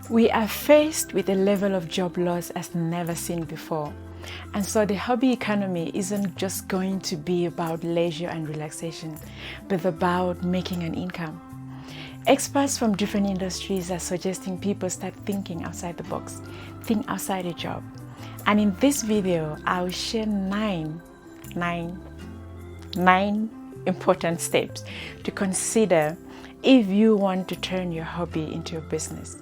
We are faced with a level of job loss as never seen before. And so the hobby economy isn't just going to be about leisure and relaxation, but about making an income. Experts from different industries are suggesting people start thinking outside the box, think outside a job. And in this video, I'll share nine important steps to consider if you want to turn your hobby into a business.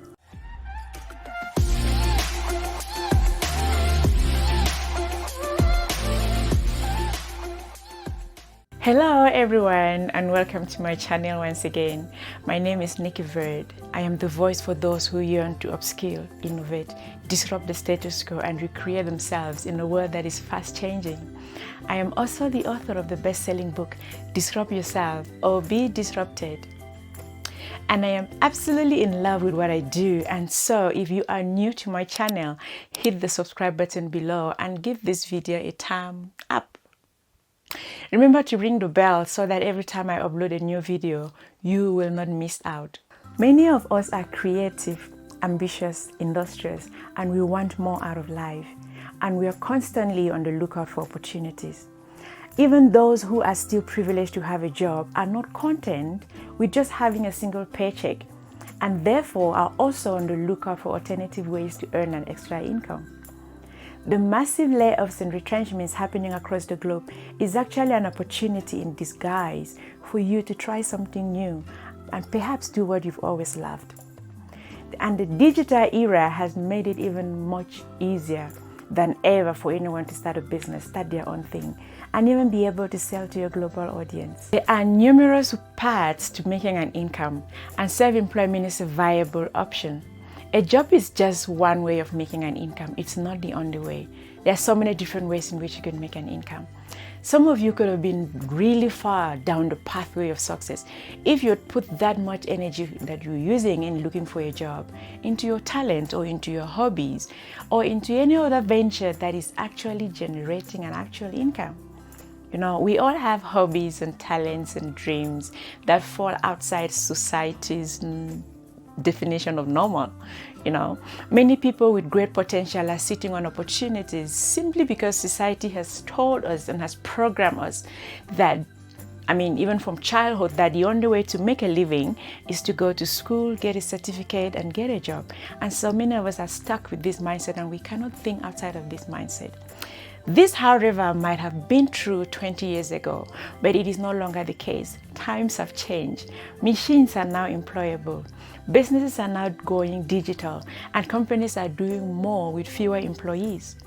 Hello everyone, and welcome to my channel once again. My name is Nicky. I am the voice for those who yearn to upskill, innovate, disrupt the status quo and recreate themselves in a world that is fast changing. I am also the author of the best-selling book Disrupt Yourself or Be Disrupted. And I am absolutely in love with what I do, and so if you are new to my channel, hit the subscribe button below and give this video a thumb up. Remember to ring the bell so that every time I upload a new video, you will not miss out. Many of us are creative, ambitious, industrious, and we want more out of life. And we are constantly on the lookout for opportunities. Even those who are still privileged to have a job are not content with just having a single paycheck, and therefore are also on the lookout for alternative ways to earn an extra income. The massive layoffs and retrenchments happening across the globe is actually an opportunity in disguise for you to try something new and perhaps do what you've always loved. And the digital era has made it even much easier than ever for anyone to start a business, start their own thing, and even be able to sell to your global audience. There are numerous paths to making an income, and self-employment is a viable option. A job is just one way of making an income. It's not the only way. There are so many different ways in which you can make an income. Some of you could have been really far down the pathway of success if you had put that much energy that you're using in looking for a job into your talent or into your hobbies or into any other venture that is actually generating an actual income. You know, we all have hobbies and talents and dreams that fall outside society's definition of normal. You know, many people with great potential are sitting on opportunities simply because society has told us and has programmed us that, even from childhood, that the only way to make a living is to go to school, get a certificate and get a job. And so many of us are stuck with this mindset and we cannot think outside of this mindset. This, however, might have been true 20 years ago, but it is no longer the case. Times have changed. Machines are now employable. Businesses are now going digital, and companies are doing more with fewer employees.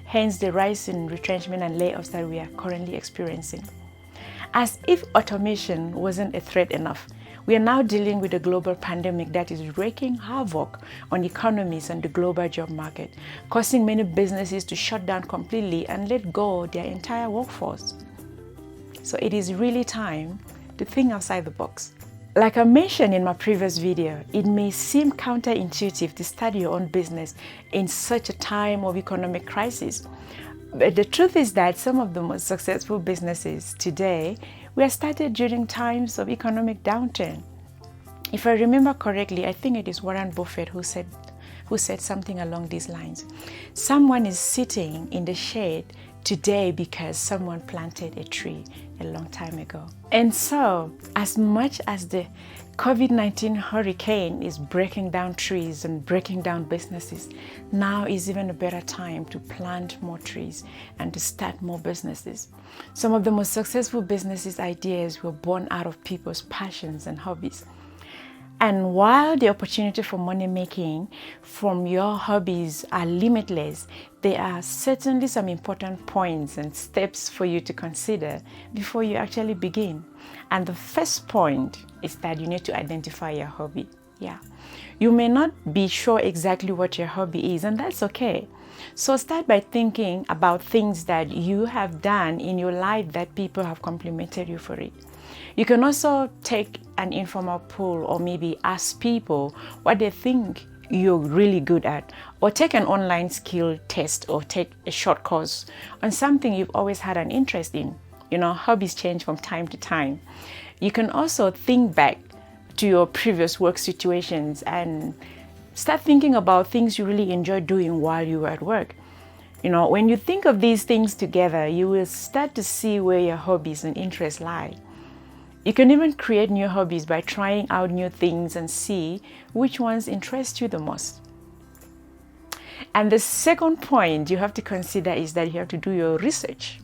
Hence the rise in retrenchment and layoffs that we are currently experiencing. As if automation wasn't a threat enough, we are now dealing with a global pandemic that is wreaking havoc on economies and the global job market, causing many businesses to shut down completely and let go their entire workforce. So it is really time to think outside the box. Like I mentioned in my previous video, it may seem counterintuitive to start your own business in such a time of economic crisis. But the truth is that some of the most successful businesses today were started during times of economic downturn. If I remember correctly, I think it is Warren Buffett who said something along these lines. Someone is sitting in the shade today because someone planted a tree a long time ago. And so, as much as the COVID-19 hurricane is breaking down trees and breaking down businesses, now is even a better time to plant more trees and to start more businesses. Some of the most successful businesses ideas were born out of people's passions and hobbies. And while the opportunity for money making from your hobbies are limitless, there are certainly some important points and steps for you to consider before you actually begin. And the first point is that you need to identify your hobby. Yeah, you may not be sure exactly what your hobby is, and that's okay. So start by thinking about things that you have done in your life that people have complimented you for it. You can also take an informal poll or maybe ask people what they think you're really good at, or take an online skill test or take a short course on something you've always had an interest in. You know, hobbies change from time to time. You can also think back to your previous work situations and Start thinking about things you really enjoy doing while you were at work. When you think of these things together, you will start to see where your hobbies and interests lie. You can even create new hobbies by trying out new things and see which ones interest you the most. And the second point you have to consider is that you have to do your research.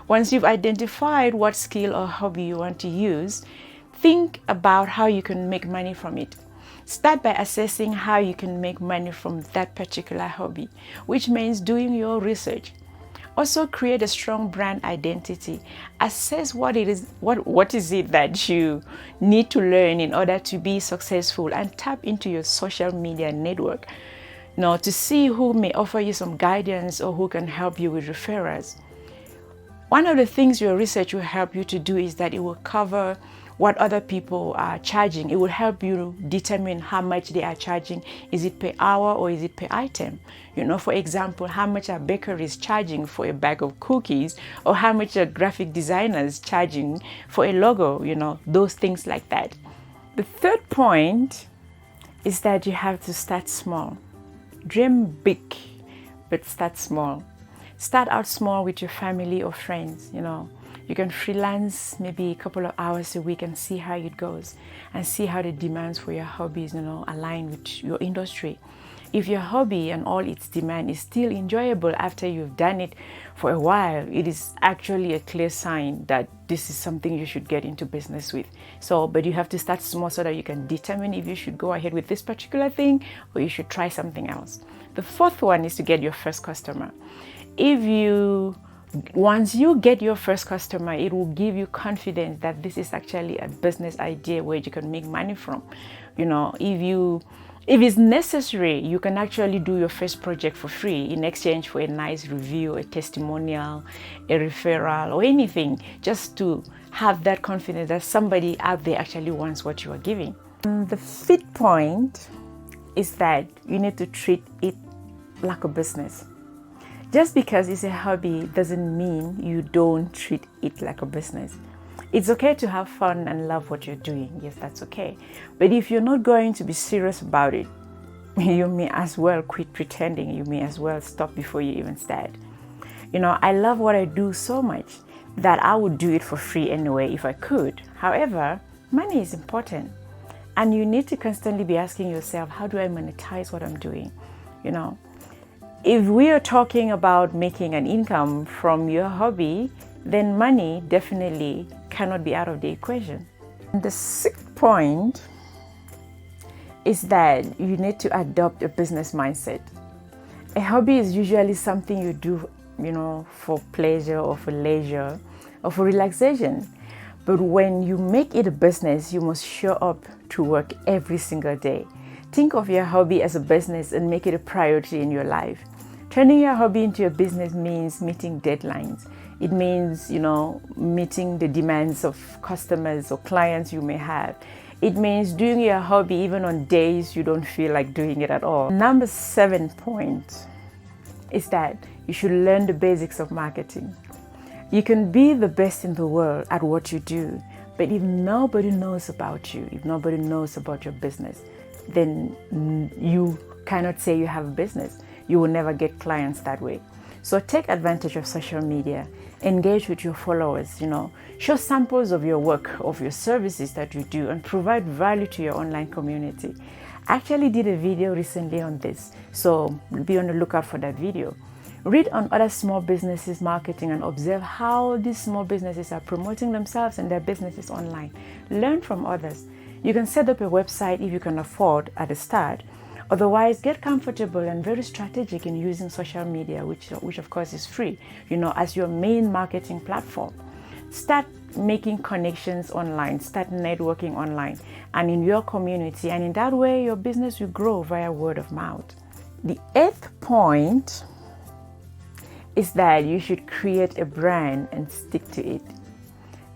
Once you've identified what skill or hobby you want to use, think about how you can make money from it. Start by assessing how you can make money from that particular hobby, which means doing your research. Also, create a strong brand identity. Assess what is it that you need to learn in order to be successful, and tap into your social media network to see who may offer you some guidance or who can help you with referrals. One of the things your research will help you to do is that it will cover what other people are charging. It will help you determine how much they are charging. Is it per hour or is it per item? For example, how much are bakeries charging for a bag of cookies, or how much are graphic designers charging for a logo, those things like that. The third point is that you have to start small. Dream big, but start small. Start out small with your family or friends. You can freelance maybe a couple of hours a week and see how it goes, and see how the demands for your hobbies, align with your industry. If your hobby and all its demand is still enjoyable after you've done it for a while, it is actually a clear sign that this is something you should get into business with. But you have to start small so that you can determine if you should go ahead with this particular thing or you should try something else. The fourth one is to get your first customer. Once you get your first customer, it will give you confidence that this is actually a business idea where you can make money from. If it's necessary, you can actually do your first project for free in exchange for a nice review, a testimonial, a referral, or anything, just to have that confidence that somebody out there actually wants what you are giving. The fifth point is that you need to treat it like a business. Just because it's a hobby doesn't mean you don't treat it like a business. It's okay to have fun and love what you're doing. Yes, that's okay. But if you're not going to be serious about it, you may as well quit pretending. You may as well stop before you even start. I love what I do so much that I would do it for free anyway if I could. However, money is important. And you need to constantly be asking yourself, how do I monetize what I'm doing? If we are talking about making an income from your hobby, then money definitely cannot be out of the equation. The sixth point is that you need to adopt a business mindset. A hobby is usually something you do, for pleasure or for leisure or for relaxation. But when you make it a business, you must show up to work every single day. Think of your hobby as a business and make it a priority in your life. Turning your hobby into a business means meeting deadlines. It means, meeting the demands of customers or clients you may have. It means doing your hobby even on days you don't feel like doing it at all. Number 7 point is that you should learn the basics of marketing. You can be the best in the world at what you do, but if nobody knows about you, if nobody knows about your business, then you cannot say you have a business. You will never get clients that way. So take advantage of social media, engage with your followers, show samples of your work, of your services that you do, and provide value to your online community. I actually did a video recently on this, so be on the lookout for that video. Read on other small businesses marketing and observe how these small businesses are promoting themselves and their businesses online. Learn from others. You can set up a website if you can afford at the start. Otherwise, get comfortable and very strategic in using social media, which of course is free, as your main marketing platform. Start making connections online, start networking online and in your community, and in that way your business will grow via word of mouth. The 8th point is that you should create a brand and stick to it.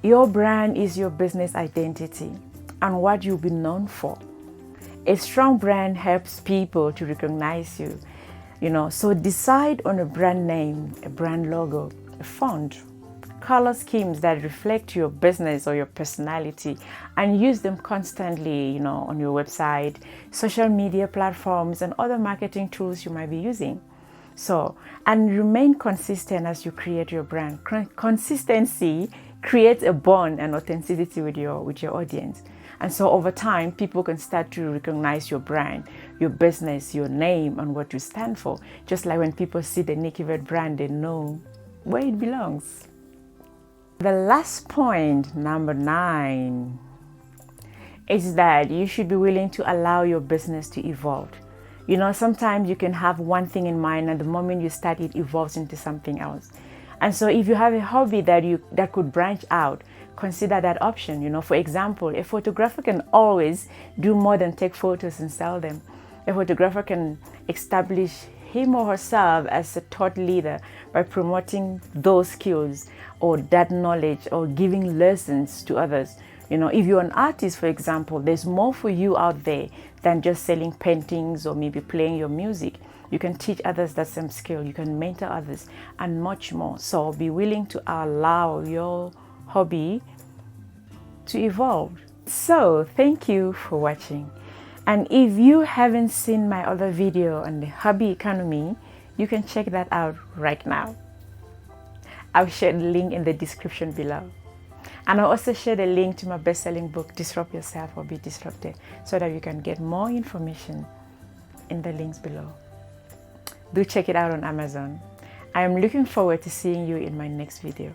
Your brand is your business identity and what you'll be known for. A strong brand helps people to recognize you, so decide on a brand name, a brand logo, a font, color schemes that reflect your business or your personality and use them constantly, you know, on your website, social media platforms, and other marketing tools you might be using. So, and remain consistent as you create your brand. Consistency creates a bond and authenticity with your audience. And so over time, people can start to recognize your brand, your business, your name, and what you stand for. Just like when people see the Nicky Verde brand, they know where it belongs. The last point, number 9, is that you should be willing to allow your business to evolve. You know, sometimes you can have one thing in mind, and the moment you start, it evolves into something else. And so if you have a hobby that could branch out, consider that option. You know, for example, a photographer can always do more than take photos and sell them. A photographer can establish him or herself as a thought leader by promoting those skills or that knowledge or giving lessons to others. You know, if you're an artist, for example, there's more for you out there than just selling paintings or maybe playing your music. You can teach others that same skill. You can mentor others and much more. So be willing to allow your hobby to evolve. So thank you for watching. And if you haven't seen my other video on the hobby economy, you can check that out right now. I'll share the link in the description below. And I'll also share the link to my best-selling book, Disrupt Yourself or Be Disrupted, so that you can get more information in the links below. Do check it out on Amazon. I am looking forward to seeing you in my next video.